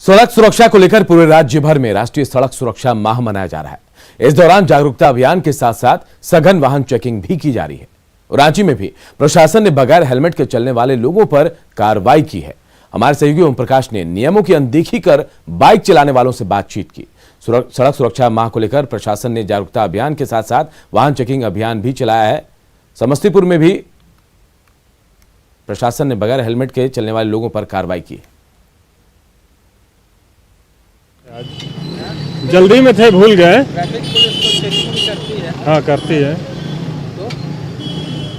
सड़क सुरक्षा को लेकर पूरे राज्य भर में राष्ट्रीय सड़क सुरक्षा माह मनाया जा रहा है। इस दौरान जागरूकता अभियान के साथ साथ सघन वाहन चेकिंग भी की जा रही है। रांची में भी प्रशासन ने बगैर हेलमेट के चलने वाले लोगों पर कार्रवाई की है। हमारे सहयोगी ओम प्रकाश ने नियमों की अनदेखी कर बाइक चलाने वालों से बातचीत की। सड़क सुरक्षा माह को लेकर प्रशासन ने जागरूकता अभियान के साथ साथ वाहन चेकिंग अभियान भी चलाया है। समस्तीपुर में भी प्रशासन ने बगैर हेलमेट के चलने वाले लोगों पर कार्रवाई की। जल्दी में थे, भूल गए। ट्रैफिक पुलिस तो चेकिंग करती है। हाँ, करती है। तो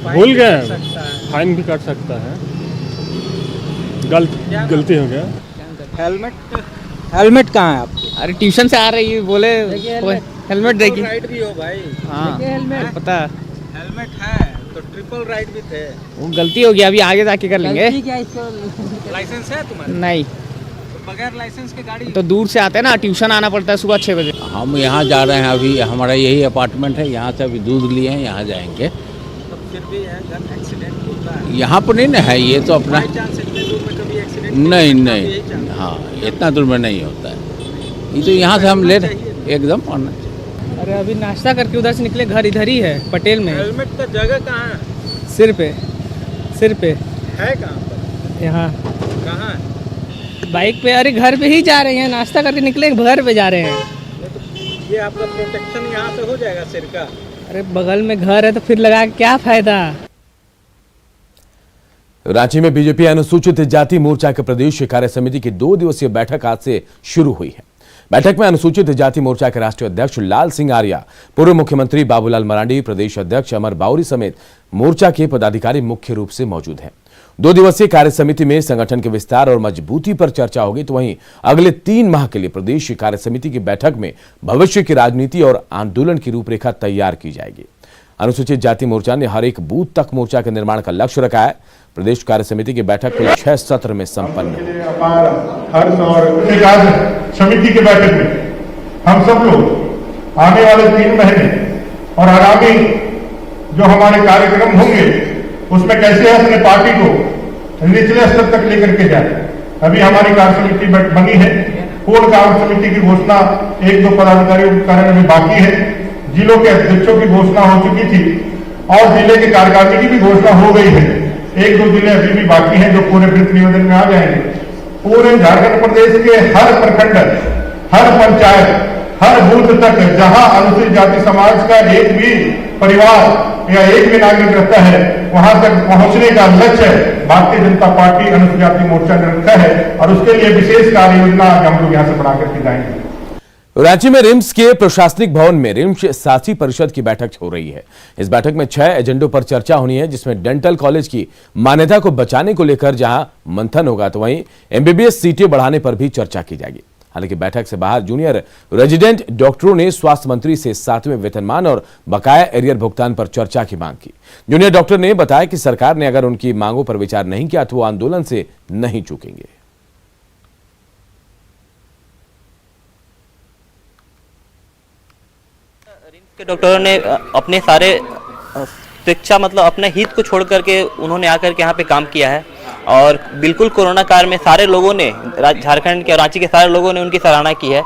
भूल गए, फाइन भी काट सकता है। गलती हो गया। हेलमेट कहाँ है आपकी? अरे ट्यूशन से आ रही है, बोले हेलमेट देखिए। राइड भी हो भाई। हाँ हेलमेट पता, हेलमेट है तो ट्रिपल राइड भी थे। वो गलती हो गया, अभी आगे जाके कर लेंगे। लाइसेंस है तुम्हारे? नहीं, तो बगैर लाइसेंस की गाड़ी तो दूर से आते हैं ना, ट्यूशन आना पड़ता है सुबह 6 बजे। हम यहाँ जा रहे हैं, अभी हमारा यही अपार्टमेंट है, यहाँ से अभी दूध लिए हैं, यहाँ जाएंगे। तो फिर भी है, जब एक्सीडेंट होता है यहाँ पर नहीं ना है, ये तो अपना बाई चांस इतने दूर में कभी एक्सीडेंट नहीं, हाँ इतना दूर में नहीं होता है। ये तो यहाँ से हम ले रहे एकदम पढ़ना चाहिए। अरे अभी नाश्ता करके उधर से निकले, घर इधर ही है पटेल में। हेलमेट का जगह कहाँ है? सिर पे है कहाँ पर? यहाँ कहाँ है? बाइक पे। अरे घर पे ही जा रहे हैं, नाश्ता करके निकले, घर पे जा रहे हैं। ये आपका प्रोटेक्शन यहाँ से हो जाएगा सिर का। अरे बगल में घर है तो फिर लगा के क्या फायदा। रांची में बीजेपी अनुसूचित जाति मोर्चा के प्रदेश कार्य समिति की 2 दिवसीय बैठक आज से शुरू हुई है। बैठक में अनुसूचित जाति मोर्चा के राष्ट्रीय अध्यक्ष लाल सिंह आर्या, पूर्व मुख्यमंत्री बाबूलाल मरांडी, प्रदेश अध्यक्ष अमर बाउरी समेत मोर्चा के पदाधिकारी मुख्य रूप से मौजूद हैं। 2 दिवसीय कार्य समिति में संगठन के विस्तार और मजबूती पर चर्चा होगी, तो वहीं अगले 3 माह के लिए प्रदेश कार्य समिति की बैठक में भविष्य की राजनीति और आंदोलन की रूपरेखा तैयार की जाएगी। अनुसूचित जाति मोर्चा ने हर एक बूथ तक मोर्चा के निर्माण का लक्ष्य रखा है। प्रदेश कार्य समिति की बैठक कुल 6 सत्र में संपन्न हुई। हर्ष और कार्य समिति की बैठक में हम सब लोग आने वाले 3 महीने और आगामी जो हमारे कार्यक्रम होंगे उसमें कैसे अपने पार्टी को निचले स्तर तक लेकर के जाए। अभी हमारी कार्य समिति बनी है, पूर्ण कार्य समिति की घोषणा 1-2 पदाधिकारियों के कारण अभी बाकी है। जिलों के अध्यक्षों की घोषणा हो चुकी थी और जिले के कार्यकारिणी की भी घोषणा हो गई है। 1-2 जिले अभी भी बाकी हैं जो पूरे वृत्त निवेदन में आ जाएंगे। पूरे झारखंड प्रदेश के हर प्रखंड, हर पंचायत, हर बूथ तक जहां अनुसूचित जाति समाज का एक भी परिवार या एक भी नागरिक रहता है, वहां तक पहुंचने का लक्ष्य भारतीय जनता पार्टी अनुसूचित जाति मोर्चा ने रखा है और उसके लिए विशेष कार्य योजना हम लोग यहाँ से बना करके जाएंगे। रांची में रिम्स के प्रशासनिक भवन में रिम्स साथी परिषद की बैठक हो रही है। इस बैठक में 6 एजेंडों पर चर्चा होनी है, जिसमें डेंटल कॉलेज की मान्यता को बचाने को लेकर जहां मंथन होगा, तो वहीं एमबीबीएस सीटें बढ़ाने पर भी चर्चा की जाएगी। हालांकि बैठक से बाहर जूनियर रेजिडेंट डॉक्टरों ने स्वास्थ्य मंत्री से 7वें वेतनमान और बकाया एरियर भुगतान पर चर्चा की मांग की। जूनियर डॉक्टर ने बताया कि सरकार ने अगर उनकी मांगों पर विचार नहीं किया तो वो आंदोलन से नहीं चूकेंगे। रिम्स के डॉक्टरों ने अपने सारे शिक्षा मतलब अपने हित को छोड़ करके उन्होंने आकर के यहाँ पे काम किया है और बिल्कुल कोरोना काल में सारे लोगों ने, झारखंड के, रांची के सारे लोगों ने उनकी सराहना की है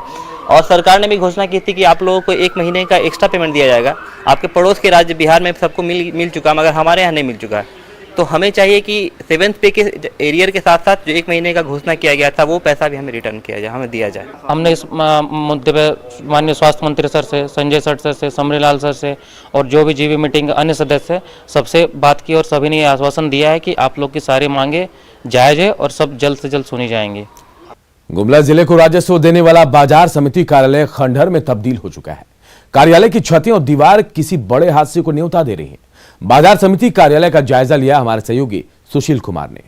और सरकार ने भी घोषणा की थी कि आप लोगों को 1 महीने का एक्स्ट्रा पेमेंट दिया जाएगा। आपके पड़ोस के राज्य बिहार में सबको मिल चुका, मगर हमारे यहाँ नहीं मिल चुका है। तो हमें चाहिए कि 7th पे के एरियर के साथ साथ जो 1 महीने का घोषणा किया गया था वो पैसा भी हमें रिटर्न किया जाए, हमें दिया जाए। हमने इस मुद्दे पे माननीय स्वास्थ्य मंत्री सर से, संजय सर से, समरीलाल सर से और जो भी जीवी मीटिंग अन्य सदस्य सबसे बात की और सभी ने आश्वासन दिया है कि आप लोग की सारी मांगे जायज है और सब जल्द से जल्द सुनी जाएंगी। गुमला जिले को राजस्व देने वाला बाजार समिति कार्यालय खंडहर में तब्दील हो चुका है। कार्यालय की छतें और दीवार किसी बड़े हादसे को न्योता दे रही है। बाजार समिति कार्यालय का जायजा लिया हमारे सहयोगी सुशील कुमार ने।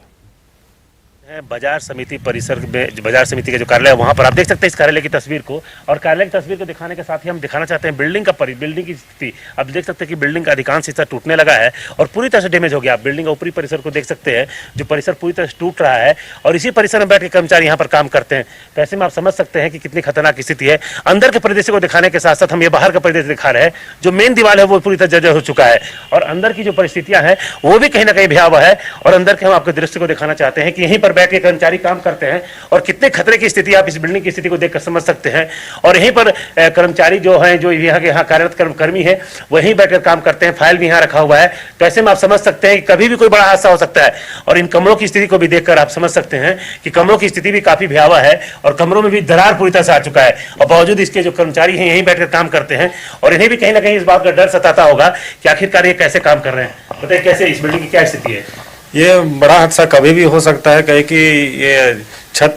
बाजार समिति परिसर में, बाजार समिति का जो कार्यालय है वहाँ पर आप देख सकते हैं इस कार्यालय की तस्वीर को, और कार्यालय की तस्वीर को दिखाने के साथ ही हम दिखाना चाहते हैं बिल्डिंग की स्थिति। आप देख सकते हैं कि बिल्डिंग का अधिकांश हिस्सा टूटने लगा है और पूरी तरह से डैमेज हो गया। आप बिल्डिंग का ऊपरी परिसर को देख सकते हैं, जो परिसर पूरी तरह से टूट रहा है और इसी परिसर में बैठ के कर्मचारी यहाँ पर काम करते हैं। तो ऐसे में आप समझ सकते हैं कि कितनी खतरनाक स्थिति है। अंदर के परिदृश्य को दिखाने के साथ साथ हम ये बाहर का परिदृश्य दिखा रहे हैं। जो मेन दीवार है वो पूरी तरह जर्जर हो चुका है और अंदर की जो परिस्थितियां हैं वो भी कहीं ना कहीं भयावह है। और अंदर के हम आपको दृश्य को दिखाना चाहते हैं कि यहीं पर बैठ के कर्मचारी काम करते हैं और कितने खतरे की स्थिति आप इस बिल्डिंग की स्थिति को देखकर समझ सकते हैं। और यहीं पर कर्मचारी जो हैं, जो यहाँ कार्यरत कर्मी है, वहीं बैठकर काम करते हैं, फाइल भी यहाँ रखा हुआ है। तो ऐसे में आप समझ सकते हैं कि कभी भी कोई बड़ा हादसा हो सकता है। और इन कमरों की स्थिति को भी देखकर आप समझ सकते हैं कि कमरों की स्थिति भी काफी भयावह है और कमरों में भी दरार पूरी तरह से आ चुका है। और बावजूद इसके जो कर्मचारी हैं यहीं बैठकर काम करते हैं और इन्हें भी कहीं ना कहीं इस बात का डर सताता होगा कि आखिरकार ये कैसे काम कर रहे हैं। बताइए कैसे इस बिल्डिंग की क्या स्थिति है? ये बड़ा हादसा कभी भी हो सकता है, कहीं कि ये छत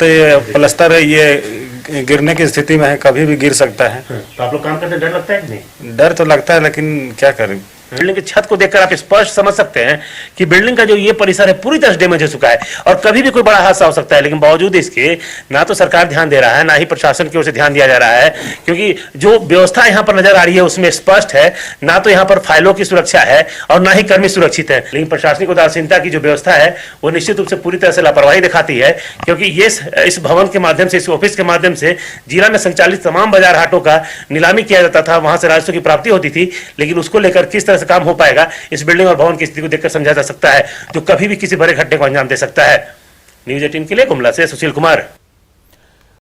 प्लास्टर है, ये गिरने की स्थिति में है, कभी भी गिर सकता है। तो आप लोग काम करते डर लगता है कि नहीं? डर तो लगता है, लेकिन क्या करें। बिल्डिंग की छत को देखकर आप स्पष्ट समझ सकते हैं कि बिल्डिंग का जो ये परिसर है पूरी तरह से डैमेज हो चुका है और कभी भी कोई बड़ा हादसा हो सकता है। लेकिन बावजूद इसके ना तो सरकार ध्यान दे रहा है, ना ही प्रशासन की ओर से ध्यान दिया जा रहा है, क्योंकि जो व्यवस्था यहाँ पर नजर आ रही है उसमें स्पष्ट है ना तो यहाँ पर फाइलों की सुरक्षा है और ना ही कर्मी सुरक्षित है। लेकिन प्रशासनिक उदासीनता की जो व्यवस्था है वो निश्चित रूप से पूरी तरह से लापरवाही दिखाती है, क्योंकि ये इस भवन के माध्यम से, इस ऑफिस के माध्यम से जिला में संचालित तमाम बाजार हाटों का नीलामी किया जाता था, वहां से राजस्व की प्राप्ति होती थी। लेकिन उसको लेकर किस तरह से काम हो पाएगा, इस बिल्डिंग और भवन की स्थिति को देखकर समझा जा सकता है, जो कभी भी किसी बड़े घटने को अंजाम दे सकता है। न्यूज़ 18 के लिए गुमला से सुशील कुमार।